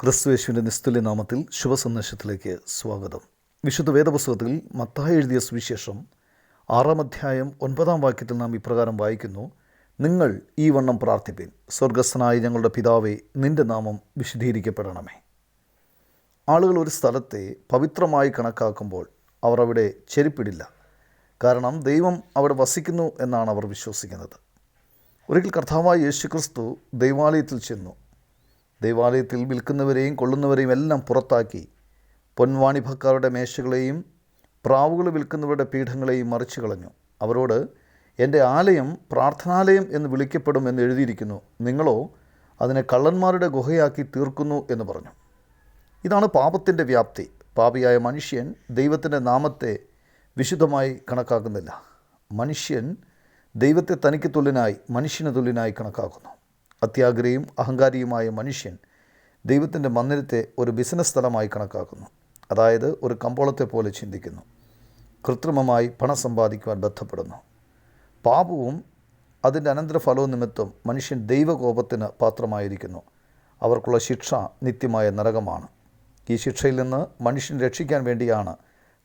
ക്രിസ്തുയേശുവിൻ്റെ നിസ്തുല്യ നാമത്തിൽ ശുഭസന്ദേശത്തിലേക്ക് സ്വാഗതം. വിശുദ്ധ വേദപുസ്തകത്തിൽ മത്തായി എഴുതിയ സുവിശേഷം 6-ാം അധ്യായം 9-ാം വാക്യത്തിൽ നാം ഇപ്രകാരം വായിക്കുന്നു: നിങ്ങൾ ഈ വണ്ണം പ്രാർത്ഥിപ്പിൻ, സ്വർഗസ്ഥനായ ഞങ്ങളുടെ പിതാവേ, നിൻ്റെ നാമം വിശുദ്ധീകരിക്കപ്പെടണമേ. ആളുകൾ ഒരു സ്ഥലത്തെ പവിത്രമായി കണക്കാക്കുമ്പോൾ അവർ അവിടെ ചെരുപ്പിടില്ല. കാരണം ദൈവം അവിടെ വസിക്കുന്നു എന്നാണ് അവർ വിശ്വസിക്കുന്നത്. ഒരിക്കൽ കർത്താവായ യേശുക്രിസ്തു ദൈവാലയത്തിൽ ചെന്നു. ദൈവാലയത്തിൽ വിൽക്കുന്നവരെയും കൊള്ളുന്നവരെയും എല്ലാം പുറത്താക്കി പൊൻവാണിഭക്കാരുടെ മേശകളെയും പ്രാവുകൾ വിൽക്കുന്നവരുടെ പീഠങ്ങളെയും മറിച്ചു കളഞ്ഞു. അവരോട്, എൻ്റെ ആലയം പ്രാർത്ഥനാലയം എന്ന് വിളിക്കപ്പെടും എന്ന് എഴുതിയിരിക്കുന്നു, നിങ്ങളോ അതിനെ കള്ളന്മാരുടെ ഗുഹയാക്കി തീർക്കുന്നു എന്ന് പറഞ്ഞു. ഇതാണ് പാപത്തിൻ്റെ വ്യാപ്തി. പാപിയായ മനുഷ്യൻ ദൈവത്തിൻ്റെ നാമത്തെ വിശുദ്ധമായി കണക്കാക്കുന്നില്ല. മനുഷ്യൻ ദൈവത്തെ തനിക്ക് തുല്യനായി, മനുഷ്യന് തുല്യനായി കണക്കാക്കുന്നു. അത്യാഗ്രഹിയും അഹങ്കാരിയുമായ മനുഷ്യൻ ദൈവത്തിൻ്റെ മന്ദിരത്തെ ഒരു ബിസിനസ് സ്ഥലമായി കണക്കാക്കുന്നു. അതായത് ഒരു കമ്പോളത്തെ പോലെ ചിന്തിക്കുന്നു. കൃത്രിമമായി പണം സമ്പാദിക്കുവാൻ ബന്ധപ്പെടുന്നു. പാപവും അതിൻ്റെ അനന്തരഫലവും നിമിത്തം മനുഷ്യൻ ദൈവകോപത്തിന് പാത്രമായിരിക്കുന്നു. അവർക്കുള്ള ശിക്ഷ നിത്യമായ നരകമാണ്. ഈ ശിക്ഷയിൽ നിന്ന് മനുഷ്യൻ രക്ഷിക്കാൻ വേണ്ടിയാണ്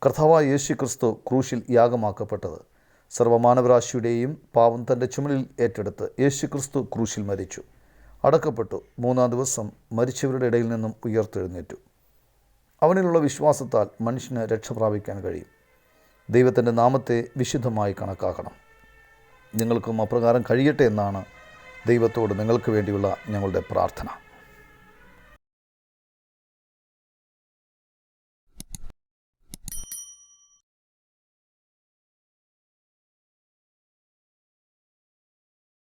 കർത്താവായ യേശുക്രിസ്തു ക്രൂശിൽ യാഗമാക്കപ്പെട്ടത്. സർവ്വമാനവരാശിയുടെയും പാപം തൻ്റെ ചുമലിൽ ഏറ്റെടുത്ത് യേശുക്രിസ്തു ക്രൂശിൽ മരിച്ചു, അടക്കപ്പെട്ടു. 3-ാം ദിവസം മരിച്ചവരുടെ ഇടയിൽ നിന്നും ഉയർത്തെഴുന്നേറ്റു. അവനിലുള്ള വിശ്വാസത്താൽ മനുഷ്യന് രക്ഷ പ്രാപിക്കാൻ കഴിയും. ദൈവത്തിൻ്റെ നാമത്തെ വിശുദ്ധമായി കണക്കാക്കണം. നിങ്ങൾക്കും അപ്രകാരം കഴിയട്ടെ എന്നാണ് ദൈവത്തോട് നിങ്ങൾക്ക് വേണ്ടിയുള്ള ഞങ്ങളുടെ പ്രാർത്ഥന.